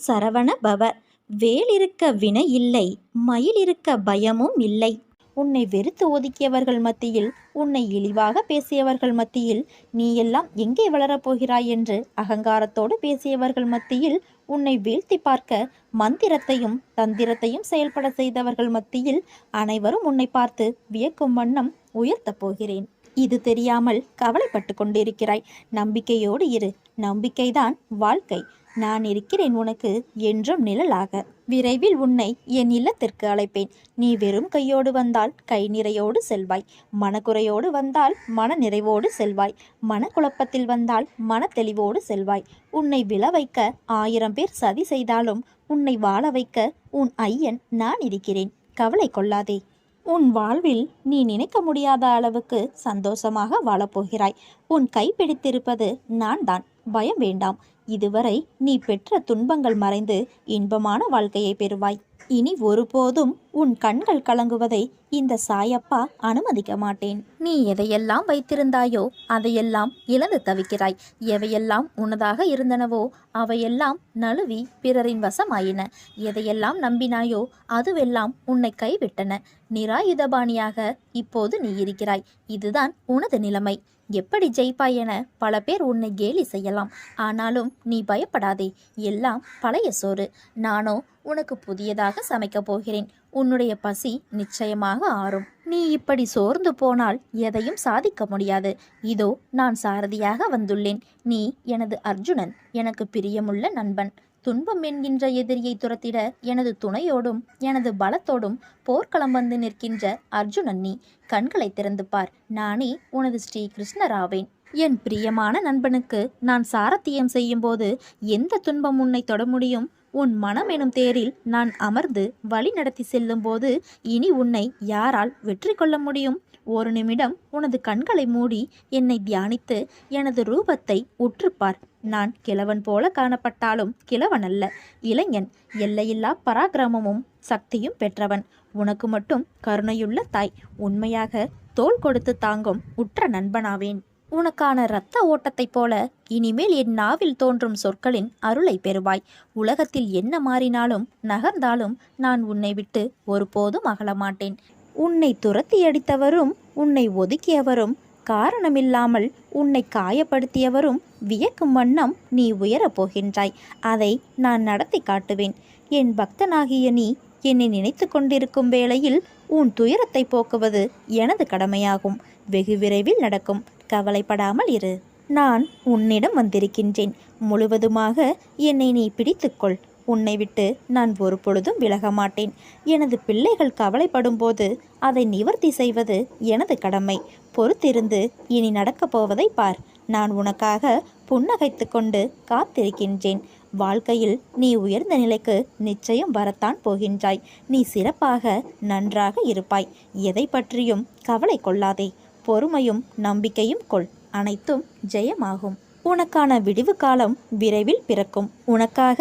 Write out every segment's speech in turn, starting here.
சரவண பவ. வேல் இருக்க வினை இல்லை, மயில் இருக்க பயமும் இல்லை. உன்னை வெறுத்து ஒதுக்கியவர்கள் மத்தியில், உன்னை இழிவாக பேசியவர்கள் மத்தியில், நீ எல்லாம் எங்கே வளரப்போகிறாய் என்று அகங்காரத்தோடு பேசியவர்கள் மத்தியில், உன்னை வீழ்த்தி பார்க்க மந்திரத்தையும் தந்திரத்தையும் செயல்பட செய்தவர்கள் மத்தியில், அனைவரும் உன்னை பார்த்து வியக்கும் வண்ணம் உயர்த்தப் போகிறேன். இது தெரியாமல் கவலைப்பட்டு கொண்டிருக்கிறாய். நம்பிக்கையோடு இரு. நம்பிக்கைதான் வாழ்க்கை. நான் இருக்கிறேன் உனக்கு என்றும் நிழலாக. விரைவில் உன்னை என் இல்லத்திற்கு அழைப்பேன். நீ வெறும் கையோடு வந்தால் கை நிறையோடு செல்வாய். மனக்குறையோடு வந்தால் மன நிறைவோடு செல்வாய். மனக்குழப்பத்தில் வந்தால் மன தெளிவோடு செல்வாய். உன்னை விழ வைக்க 1000 பேர் சதி செய்தாலும் உன்னை வாழ வைக்க உன் ஐயன் நான் இருக்கிறேன். கவலை கொள்ளாதே. உன் வாழ்வில் நீ நினைக்க முடியாத அளவுக்கு சந்தோஷமாக வாழப்போகிறாய். உன் கைப்பிடித்திருப்பது நான் தான். பயம் வேண்டாம். இதுவரை நீ பெற்ற துன்பங்கள் மறைந்து இன்பமான வாழ்க்கையை பெறுவாய். இனி ஒருபோதும் உன் கண்கள் கலங்குவதை இந்த சாயப்பா அனுமதிக்க மாட்டேன். நீ எதையெல்லாம் வைத்திருந்தாயோ அதையெல்லாம் இழந்து தவிக்கிறாய். எவையெல்லாம் உனதாக இருந்தனவோ அவையெல்லாம் நழுவி பிறரின் வசமாயின. எதையெல்லாம் நம்பினாயோ அதுவெல்லாம் உன்னை கைவிட்டன. நிராயுதபாணியாக இப்போது நீ இருக்கிறாய். இதுதான் உனது நிலைமை. எப்படி ஜெயிப்பாய் என பல பேர் உன்னை கேலி செய்யலாம். ஆனாலும் நீ பயப்படாதே. எல்லாம் பழைய சோறு. நானோ உனக்கு புதியதாக சமைக்கப் போகிறேன். உன்னுடைய பசி நிச்சயமாக ஆறும். நீ இப்படி சோர்ந்து போனால் எதையும் சாதிக்க முடியாது. இதோ நான் சாரதியாக வந்துள்ளேன். நீ எனது அர்ஜுனன், எனக்கு பிரியமுள்ள நண்பன். துன்பம் என்கின்ற எதிரியை துரத்திட எனது துணையோடும் எனது பலத்தோடும் போர்க்களம் வந்து நிற்கின்ற அர்ஜுனன் நீ. கண்களை திறந்து பார். நானே உனது ஸ்ரீ கிருஷ்ணராவேன். என் பிரியமான நண்பனுக்கு நான் சாரத்தியம் செய்யும்போது எந்த துன்பம் உன்னை தொட முடியும்? உன் மனம் எனும் தேரில் நான் அமர்ந்து வழி நடத்தி செல்லும் போது இனி உன்னை யாரால் வெற்றி கொள்ள முடியும்? ஒரு நிமிடம் உனது கண்களை மூடி என்னை தியானித்து எனது ரூபத்தை உற்றுப்பார். நான் கிழவன் போல காணப்பட்டாலும் கிழவன் அல்ல, இளைஞன். எல்லையில்லா பராக்கிரமமும் சக்தியும் பெற்றவன். உனக்கு மட்டும் கருணையுள்ள தாய். உண்மையாக தோள் கொடுத்து தாங்கும் உற்ற நண்பனாவேன். உனக்கான இரத்த ஓட்டத்தைப் போல இனிமேல் என் நாவில் தோன்றும் சொற்களின் அருளை பெறுவாய். உலகத்தில் என்ன மாறினாலும் நகர்ந்தாலும் நான் உன்னை விட்டு ஒருபோதும் அகலமாட்டேன். உன்னை துரத்தி அடித்தவரும் உன்னை ஒதுக்கியவரும் காரணமில்லாமல் உன்னை காயப்படுத்தியவரும் வியக்கும் வண்ணம் நீ உயரப் போகின்றாய். அதை நான் நடத்தி காட்டுவேன். என் பக்தனாகிய நீ என்னை நினைத்து கொண்டிருக்கும் வேளையில் உன் துயரத்தை போக்குவது எனது கடமையாகும். வெகு விரைவில் நடக்கும். கவலைப்படாமல் இரு. நான் உன்னிடம் வந்திருக்கின்றேன். முழுவதுமாக என்னை நீ பிடித்துக்கொள். உன்னை விட்டு நான் ஒரு பொழுதும் விலக மாட்டேன். எனது பிள்ளைகள் கவலைப்படும் போது அதை நிவர்த்தி செய்வது எனது கடமை. பொறுத்திருந்து இனி நடக்கப் போவதை பார். நான் உனக்காக புன்னகைத்து கொண்டு காத்திருக்கின்றேன். வாழ்க்கையில் நீ உயர்ந்த நிலைக்கு நிச்சயம் வரத்தான் போகின்றாய். நீ சிறப்பாக நன்றாக இருப்பாய். எதை பற்றியும் கவலை கொள்ளாதே. பொறுமையும் நம்பிக்கையும் கொள். அனைத்தும் ஜெயமாகும். உனக்கான விடிவு காலம் விரைவில் பிறக்கும். உனக்காக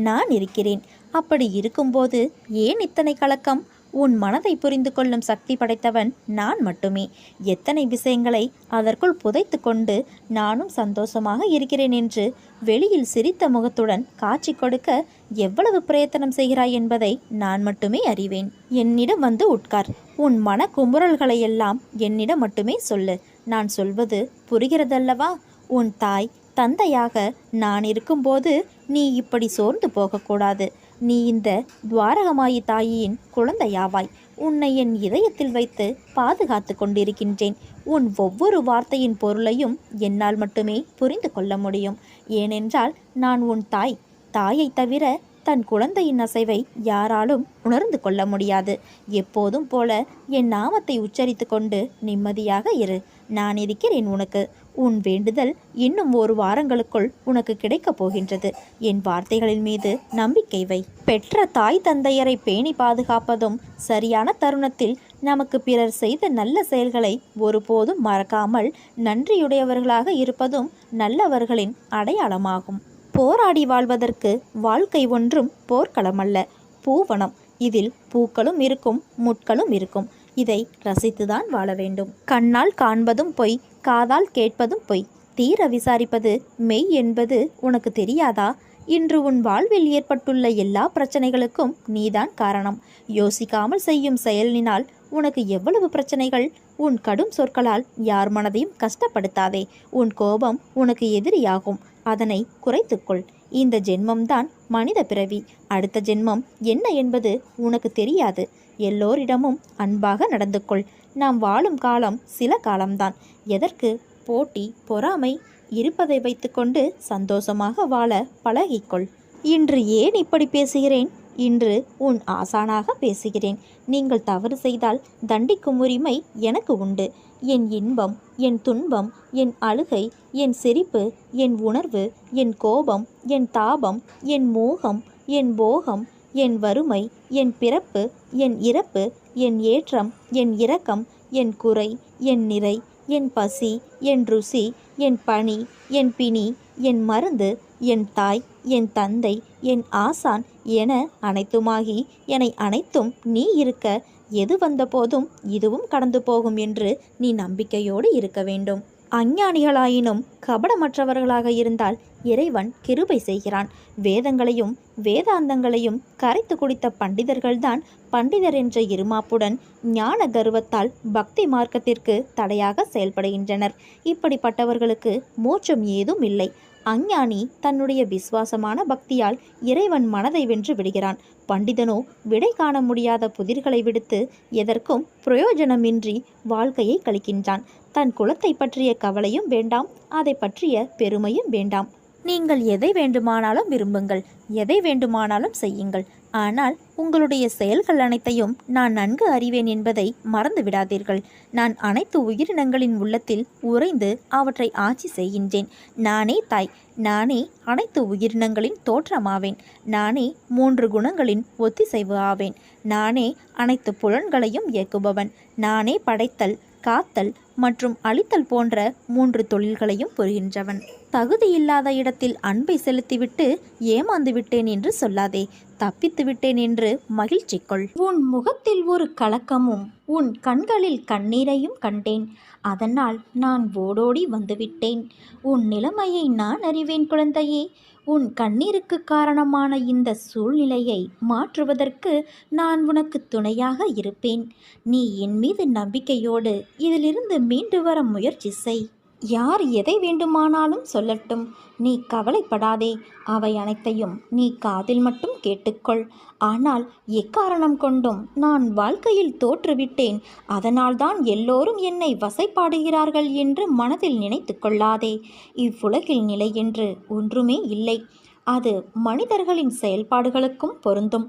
நான் இருக்கிறேன். அப்படி இருக்கும்போது ஏன் இத்தனை கலக்கம்? உன் மனதை புரிந்து கொள்ளும் சக்தி படைத்தவன் நான் மட்டுமே. எத்தனை விஷயங்களை அதற்குள் புதைத்து கொண்டு நானும் சந்தோஷமாக இருக்கிறேன் என்று வெளியில் சிரித்த முகத்துடன் காட்சி கொடுக்க எவ்வளவு பிரயத்தனம் செய்கிறாய் என்பதை நான் மட்டுமே அறிவேன். என்னிடம் வந்து உட்கார். உன் மன குமுறல்களையெல்லாம் என்னிடம் மட்டுமே சொல்லு. நான் சொல்வது புரிகிறதல்லவா? உன் தாய் தந்தையாக நான் இருக்கும்போது நீ இப்படி சோர்ந்து போகக்கூடாது. நீ இந்த துவாரகமாயி தாயின் குழந்தையாவாய். உன்னை என் இதயத்தில் வைத்து பாதுகாத்து கொண்டிருக்கின்றேன். உன் ஒவ்வொரு வார்த்தையின் பொருளையும் என்னால் மட்டுமே புரிந்து கொள்ள முடியும். ஏனென்றால் நான் உன் தாய். தாயை தவிர தன் குழந்தையின் அசைவை யாராலும் உணர்ந்து கொள்ள முடியாது. எப்போதும் போல என் நாமத்தை உச்சரித்து கொண்டு நிம்மதியாக இரு. நான் இருக்கிறேன் உனக்கு. உன் வேண்டுதல் இன்னும் 1 வாரங்களுக்குள் உனக்கு கிடைக்கப் போகின்றது. என் வார்த்தைகளின் மீது நம்பிக்கை வை. பெற்ற தாய் தந்தையரை பேணி பாதுகாப்பதும் சரியான தருணத்தில் நமக்கு பிறர் செய்த நல்ல செயல்களை ஒருபோதும் மறக்காமல் நன்றியுடையவர்களாக இருப்பதும் நல்லவர்களின் அடையாளமாகும். போராடி வாழ்வதற்கு வாழ்க்கை ஒன்றும் போர்க்களமல்ல, பூவனம். இதில் பூக்களும் இருக்கும், முட்களும் இருக்கும். இதை ரசித்துதான் வாழ வேண்டும். கண்ணால் காண்பதும் பொய், காதால் கேட்பதும் பொய். தீர விசாரிப்பது மெய் என்பது உனக்கு தெரியாதா? இன்று உன் வாழ்வில் ஏற்பட்டுள்ள எல்லா பிரச்சனைகளுக்கும் நீதான் காரணம். யோசிக்காமல் செய்யும் செயலினால் உனக்கு எவ்வளவு பிரச்சனைகள். உன் கடும் சொற்களால் யார் மனதையும் கஷ்டப்படுத்தாதே. உன் கோபம் உனக்கு எதிரியாகும். அதனை குறைத்துக்கொள். இந்த ஜென்மம்தான் மனித பிறவி. அடுத்த ஜென்மம் என்ன என்பது உனக்கு தெரியாது. எல்லோரிடமும் அன்பாக நடந்து கொள். நாம் வாழும் காலம் சில காலம்தான். எதற்கு போட்டி, பொறாமை? இருப்பதை வைத்துக்கொண்டு சந்தோஷமாக வாழ பழகிக்கொள். இன்று ஏன் இப்படி பேசுகிறேன்? இன்று உன் ஆசானாக பேசுகிறேன். நீங்கள் தவறு செய்தால் தண்டிக்கும் உரிமை எனக்கு உண்டு. என் இன்பம், என் துன்பம், என் அழுகை, என் சிரிப்பு, என் உணர்வு, என் கோபம், என் தாபம், என் மோகம், என் போகம், என் வறுமை, என் பிறப்பு, என் இறப்பு, என் ஏற்றம், என் இரக்கம், என் குறை, என் நிறை, என் பசி, என் ருசி, என் பணி, என் பிணி, என் மருந்து, என் தாய், என் தந்தை, என் ஆசான் என அனைத்துமாகி என்னை அனைத்தும் நீ இருக்க, எது வந்த போதும் இதுவும் கடந்து போகும் என்று நீ நம்பிக்கையோடு இருக்க வேண்டும். அஞ்ஞானிகளாயினும் கபடமற்றவர்களாக இருந்தால் இறைவன் கிருபை செய்கிறான். வேதங்களையும் வேதாந்தங்களையும் கரைத்து குடித்த பண்டிதர்கள்தான் பண்டிதர் என்ற இருமாப்புடன் ஞான கர்வத்தால் பக்தி மார்க்கத்திற்கு தடையாக செயல்படுகின்றனர். இப்படிப்பட்டவர்களுக்கு மோட்சம் ஏதும் இல்லை. அஞ்ஞானி தன்னுடைய விசுவாசமான பக்தியால் இறைவன் மனதை வென்று விடுகிறான். பண்டிதனோ விடை காண முடியாத புதிர்களை விடுத்து எதற்கும் பிரயோஜனமின்றி வாழ்க்கையை கழிக்கின்றான். தன் குலத்தை பற்றிய கவலையும் வேண்டாம், அதை பற்றிய பெருமையும் வேண்டாம். நீங்கள் எதை வேண்டுமானாலும் விரும்புங்கள், எதை வேண்டுமானாலும் செய்யுங்கள். ஆனால் உங்களுடைய செயல்கள் அனைத்தையும் நான் நன்கு அறிவேன் என்பதை மறந்து விடாதீர்கள். நான் அனைத்து உயிரினங்களின் உள்ளத்தில் உறைந்து அவற்றை ஆட்சி செய்கின்றேன். நானே தாய், நானே அனைத்து உயிரினங்களின் தோற்றமாவேன். நானே 3 குணங்களின் ஒத்திசைவு ஆவேன். நானே அனைத்து புலன்களையும் இயக்குபவன். நானே படைத்தல், காத்தல் மற்றும் அழித்தல் போன்ற 3 தொழில்களையும் புரிகின்றவன். தகுதியில்லாத இடத்தில் அன்பை செலுத்திவிட்டு ஏமாந்து விட்டேன் என்று சொல்லாதே. தப்பித்து விட்டேன் என்று மகிழ்ச்சி கொள். உன் முகத்தில் ஒரு கலக்கமும் உன் கண்களில் கண்ணீரையும் கண்டேன். அதனால் நான் ஓடோடி வந்துவிட்டேன். உன் நிலைமையை நான் அறிவேன் குழந்தையே. உன் கண்ணீருக்கு காரணமான இந்த சூழ்நிலையை மாற்றுவதற்கு நான் உனக்கு துணையாக இருப்பேன். நீ என் மீது நம்பிக்கையோடு இதிலிருந்து மீண்டு வர முயற்சி செய். யார் எதை வேண்டுமானாலும் சொல்லட்டும், நீ கவலைப்படாதே. அவை அனைத்தையும் நீ காதில் மட்டும் கேட்டுக்கொள். ஆனால் எக்காரணம் கொண்டும் நான் வாழ்க்கையில் தோற்றுவிட்டேன், அதனால்தான் எல்லோரும் என்னை வசைப்பாடுகிறார்கள் என்று மனதில் நினைத்து கொள்ளாதே. இவ்வுலகில் நிலை என்று ஒன்றுமே இல்லை. அது மனிதர்களின் செயல்பாடுகளுக்கும் பொருந்தும்.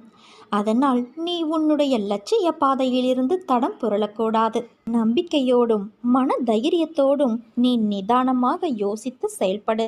அதனால் நீ உன்னுடைய லட்சிய பாதையிலிருந்து தடம் புரளக்கூடாது. நம்பிக்கையோடும் மன தைரியத்தோடும் நீ நிதானமாக யோசித்து செயல்படு.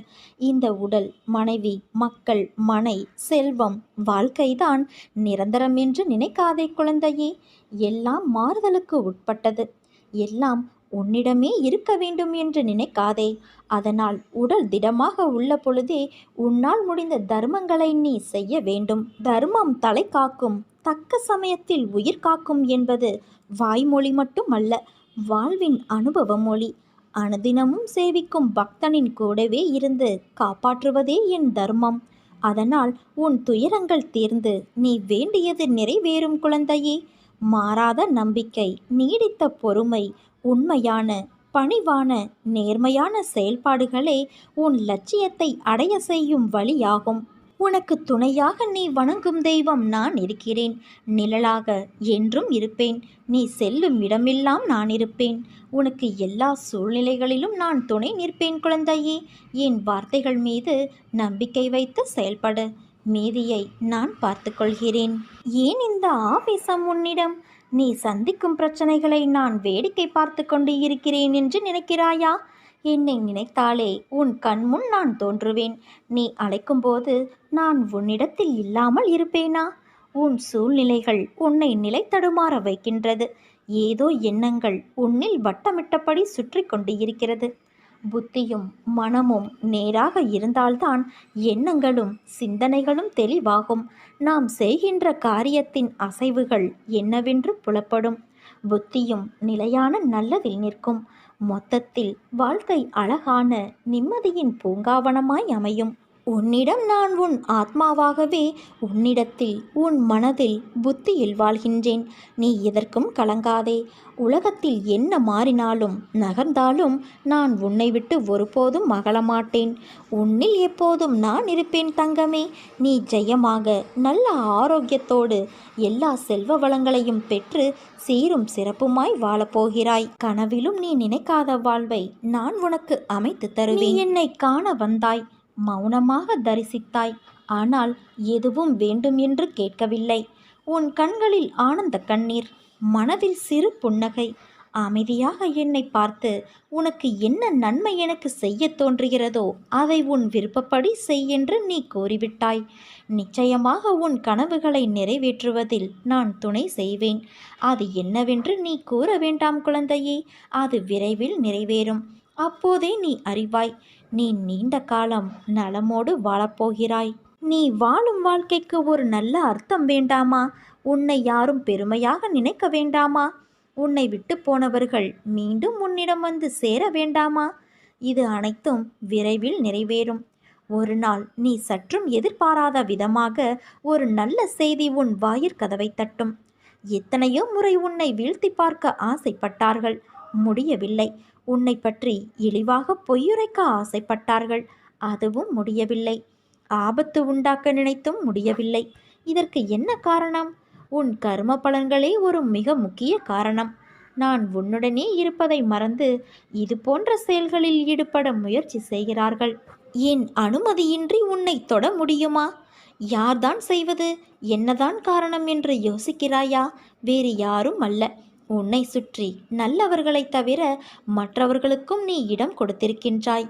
இந்த உடல், மனைவி, மக்கள், மனை, செல்வம், வாழ்க்கைதான் நிரந்தரம் என்று நினைக்காதே குழந்தையே. எல்லாம் மாறுதலுக்கு உட்பட்டது. எல்லாம் உன்னிடமே இருக்க வேண்டும் என்று நினைக்காதே. அதனால் உடல் திடமாக உள்ள பொழுதே உன்னால் முடிந்த தர்மங்களை நீ செய்ய வேண்டும். தர்மம் தலை காக்கும், தக்க சமயத்தில் உயிர் காக்கும் என்பது வாய்மொழி மட்டுமல்ல, வாழ்வின் அனுபவ மொழி. அனுதினமும் சேவிக்கும் பக்தனின் கூடவே இருந்து காப்பாற்றுவதே என் தர்மம். அதனால் உன் துயரங்கள் தீர்ந்து நீ வேண்டியது நிறைவேறும் குழந்தையே. மாறாத நம்பிக்கை, நீடித்த பொறுமை, உண்மையான பணிவான நேர்மையான செயல்பாடுகளே உன் லட்சியத்தை அடைய செய்யும் வழியாகும். உனக்கு துணையாக நீ வணங்கும் தெய்வம் நான் இருக்கிறேன். நிழலாக என்றும் இருப்பேன். நீ செல்லும் இடமெல்லாம் நான் இருப்பேன். உனக்கு எல்லா சூழ்நிலைகளிலும் நான் துணை நிற்பேன் குழந்தையே. என் வார்த்தைகள் மீது நம்பிக்கை வைத்து செயல்படு. மீதியை நான் பார்த்துக்கொள்கிறேன். ஏன் இந்த ஆவேசம் உன்னிடம்? நீ சந்திக்கும் பிரச்சனைகளை நான் வேடிக்கை பார்த்து கொண்டு இருக்கிறேன் என்று நினைக்கிறாயா? என்னை நினைத்தாலே உன் கண்முன் நான் தோன்றுவேன். நீ அழைக்கும்போது நான் உன்னிடத்தில் இல்லாமல் இருப்பேனா? உன் சூழ்நிலைகள் உன்னை நிலை தடுமாற வைக்கின்றது. ஏதோ எண்ணங்கள் உன்னில் வட்டமிட்டபடி சுற்றி கொண்டு இருக்கிறது. புத்தியும் மனமும் நேராக இருந்தால்தான் எண்ணங்களும் சிந்தனைகளும் தெளிவாகும். நாம் செய்கின்ற காரியத்தின் அசைவுகள் என்னவென்று புலப்படும். புத்தியும் நிலையான நல்லதில் நிற்கும். மொத்தத்தில் வாழ்க்கை அழகான நிம்மதியின் பூங்காவனமாய் அமையும். உன்னிடம் நான் உன் ஆத்மாவாகவே உன்னிடத்தில் உன் மனதில் புத்தியில் வாழ்கின்றேன். நீ எதற்கும் கலங்காதே. உலகத்தில் என்ன மாறினாலும் நகர்ந்தாலும் நான் உன்னை விட்டு ஒருபோதும் அகலமாட்டேன். உன்னில் எப்போதும் நான் இருப்பேன் தங்கமே. நீ ஜெயமாக நல்ல ஆரோக்கியத்தோடு எல்லா செல்வ வளங்களையும் பெற்று சீரும் சிறப்புமாய் வாழப்போகிறாய். கனவிலும் நீ நினைக்காத வாழ்வை நான் உனக்கு அமைத்து தருவேன். நீ என்னை காண வந்தாய், மௌனமாக தரிசித்தாய். ஆனால் எதுவும் வேண்டும் என்று கேட்கவில்லை. உன் கண்களில் ஆனந்த கண்ணீர், மனதில் சிறு புன்னகை. அமைதியாக என்னை பார்த்து உனக்கு என்ன நன்மை எனக்கு செய்ய தோன்றுகிறதோ அதை உன் விருப்பப்படி செய் என்று நீ கூறிவிட்டாய். நிச்சயமாக உன் கனவுகளை நிறைவேற்றுவதில் நான் துணை செய்வேன். அது என்னவென்று நீ கூற வேண்டாம் குழந்தையே. அது விரைவில் நிறைவேறும். அப்போதே நீ அறிவாய். நீ நீண்ட காலம் நலமோடு வாழப்போகிறாய். நீ வாழும் வாழ்க்கைக்கு ஒரு நல்ல அர்த்தம் வேண்டாமா? உன்னை யாரும் பெருமையாக நினைக்க வேண்டாமா? உன்னை விட்டு போனவர்கள் மீண்டும் உன்னிடம் வந்து சேர வேண்டாமா? இது அனைத்தும் விரைவில் நிறைவேறும். ஒரு நாள் நீ சற்றும் எதிர்பாராத விதமாக ஒரு நல்ல செய்தி உன் வாயிற்கதவை தட்டும். எத்தனையோ முறை உன்னை வீழ்த்தி பார்க்க ஆசைப்பட்டார்கள், முடியவில்லை. உன்னை பற்றி இழிவாக பொய்யுரைக்க ஆசைப்பட்டார்கள், அதுவும் முடியவில்லை. ஆபத்து உண்டாக்க நினைத்தும் முடியவில்லை. இதற்கு என்ன காரணம்? உன் கர்ம பலன்களே ஒரு மிக முக்கிய காரணம். நான் உன்னுடனே இருப்பதை மறந்து இது போன்ற செயல்களில் ஈடுபட முயற்சி செய்கிறார்கள். என் அனுமதியின்றி உன்னை தொட முடியுமா? யார்தான் செய்வது? என்னதான் காரணம் என்று யோசிக்கிறாயா? வேறு யாரும் அல்ல, உன்னை சுற்றி நல்லவர்களை தவிர மற்றவர்களுக்கும் நீ இடம் கொடுத்திருக்கின்றாய்.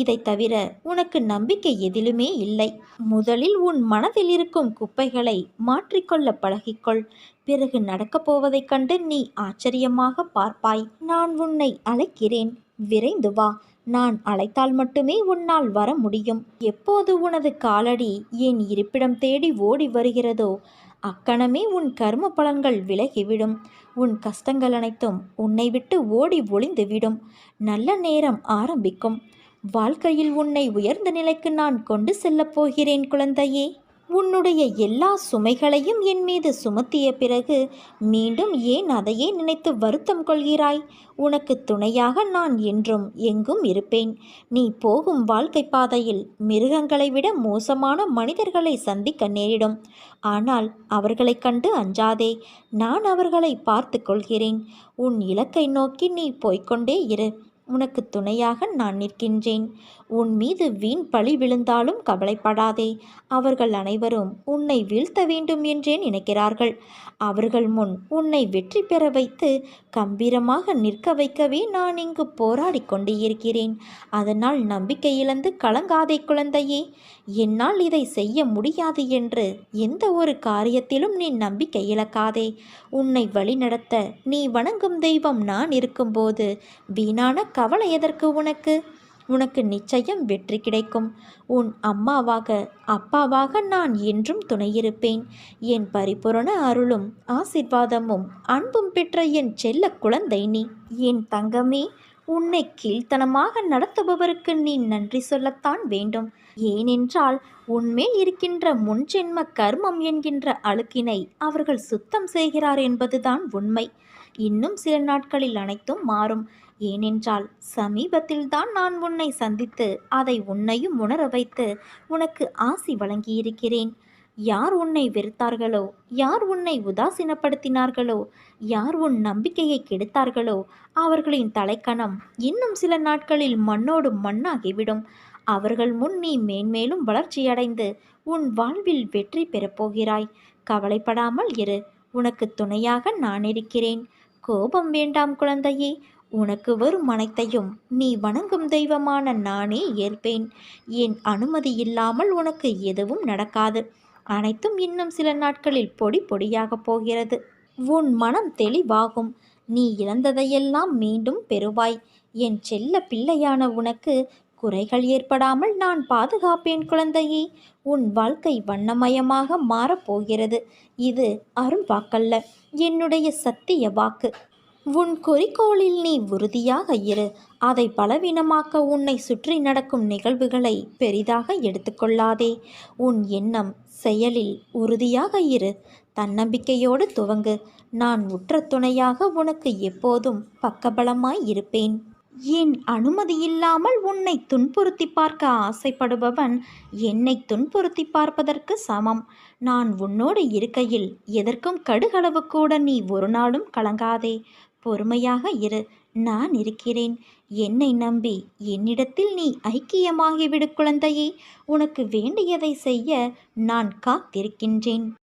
இதை தவிர உனக்கு நம்பிக்கை எதிலுமே இல்லை. முதலில் உன் மனதில் இருக்கும் குப்பைகளை மாற்றிக்கொள்ள பழகிக்கொள். பிறகு நடக்கப் போவதைக் கண்டு நீ ஆச்சரியமாக பார்ப்பாய். நான் உன்னை அழைக்கிறேன், விரைந்து வா. நான் அழைத்தால் மட்டுமே உன்னால் வர முடியும். எப்போது உனது காலடி என் இருப்பிடம் தேடி ஓடி வருகிறதோ அக்கணமே உன் கர்ம பலன்கள் விலகிவிடும். உன் கஷ்டங்கள் அனைத்தும் உன்னை விட்டு ஓடி ஒளிந்துவிடும். நல்ல நேரம் ஆரம்பிக்கும். வாழ்க்கையில் உன்னை உயர்ந்த நிலைக்கு நான் கொண்டு செல்லப் போகிறேன் குழந்தையே. உன்னுடைய எல்லா சுமைகளையும் என் மீது சுமத்திய பிறகு மீண்டும் ஏன் அதையே நினைத்து வருத்தம் கொள்கிறாய்? உனக்கு துணையாக நான் என்றும் எங்கும் இருப்பேன். நீ போகும் வாழ்க்கை பாதையில் மிருகங்களை விட மோசமான மனிதர்களை சந்திக்க நேரிடும். ஆனால் அவர்களை கண்டு அஞ்சாதே. நான் அவர்களை பார்த்து கொள்கிறேன். உன் இலக்கை நோக்கி நீ போய்கொண்டே இரு. உனக்கு துணையாக நான் நிற்கின்றேன். உன் மீது வீண் பழி விழுந்தாலும் கவலைப்படாதே. அவர்கள் அனைவரும் உன்னை வீழ்த்த வேண்டும் என்றே நினைக்கிறார்கள். அவர்கள் முன் உன்னை வெற்றி பெற வைத்து கம்பீரமாக நிற்க வைக்கவே நான் இங்கு போராடி கொண்டு இருக்கிறேன். அதனால் நம்பிக்கை இழந்து கலங்காதே குழந்தையே. என்னால் இதை செய்ய முடியாது என்று எந்த ஒரு காரியத்திலும் நீ நம்பிக்கை இழக்காதே. உன்னை வழிநடத்த நீ வணங்கும் தெய்வம் நான் இருக்கும்போது வீணான கவலை எதற்கு உனக்கு? உனக்கு நிச்சயம் வெற்றி கிடைக்கும். உன் அம்மாவாக அப்பாவாக நான் என்றும் துணையிருப்பேன். என் பரிபூரண அருளும் ஆசிர்வாதமும் அன்பும் பெற்ற என் செல்ல குழந்தை நீ. என் தங்கமே, உன்னை கீழ்த்தனமாக நடத்துபவருக்கு நீ நன்றி சொல்லத்தான் வேண்டும். ஏனென்றால் உன்மேல் இருக்கின்ற முன்ஜென்ம கர்மம் என்கின்ற அழுக்கினை அவர்கள் சுத்தம் செய்கிறார் என்பதுதான் உண்மை. இன்னும் சில நாட்களில் அனைத்தும் மாறும். ஏனென்றால் சமீபத்தில்தான் நான் உன்னை சந்தித்து அதை உன்னையும் உணர வைத்து உனக்கு ஆசி வழங்கியிருக்கிறேன். யார் உன்னை வெறுத்தார்களோ, யார் உன்னை உதாசீனப்படுத்தினார்களோ, யார் உன் நம்பிக்கையை கெடுத்தார்களோ அவர்களின் தலைக்கணம் இன்னும் சில நாட்களில் மண்ணோடு மண்ணாகிவிடும். அவர்கள் முன் நீ மேன்மேலும் வளர்ச்சியடைந்து உன் வாழ்வில் வெற்றி பெறப்போகிறாய். கவலைப்படாமல் இரு. உனக்கு துணையாக நான் இருக்கிறேன். கோபம் வேண்டாம் குழந்தையே. உனக்கு வரும் அனைத்தையும் நீ வணங்கும் தெய்வமான நானே ஏற்பேன். என் அனுமதி இல்லாமல் உனக்கு எதுவும் நடக்காது. அனைத்தும் இன்னும் சில நாட்களில் பொடி பொடியாக போகிறது. உன் மனம் தெளிவாகும். நீ இழந்ததையெல்லாம் மீண்டும் பெறுவாய். என் செல்ல பிள்ளையான உனக்கு குறைகள் ஏற்படாமல் நான் பாதுகாப்பேன் குழந்தையே. உன் வாழ்க்கை வண்ணமயமாக மாறப்போகிறது. இது அருள் வாக்கல்ல, என்னுடைய சத்திய வாக்கு. உன் குறிக்கோளில் நீ உறுதியாக இரு. அதை பலவீனமாக்க உன்னை சுற்றி நடக்கும் நிகழ்வுகளை பெரிதாக எடுத்துக்கொள்ளாதே. உன் எண்ணம் செயலில் உறுதியாக இரு. தன்னம்பிக்கையோடு துவங்கு. நான் உற்ற துணையாக உனக்கு எப்போதும் பக்கபலமாய் இருப்பேன். என் அனுமதியில்லாமல் உன்னை துன்புறுத்தி பார்க்க ஆசைப்படுபவன் என்னை துன்புறுத்தி பார்ப்பதற்கு சமம். நான் உன்னோடு இருக்கையில் எதற்கும் கடுகளவு கூட நீ ஒரு நாளும் கலங்காதே. பொறுமையாக இரு. நான் இருக்கிறேன். என்னை நம்பி என்னிடத்தில் நீ ஐக்கியமாகிவிடு குழந்தையே. உனக்கு வேண்டியதை செய்ய நான் காத்திருக்கின்றேன்.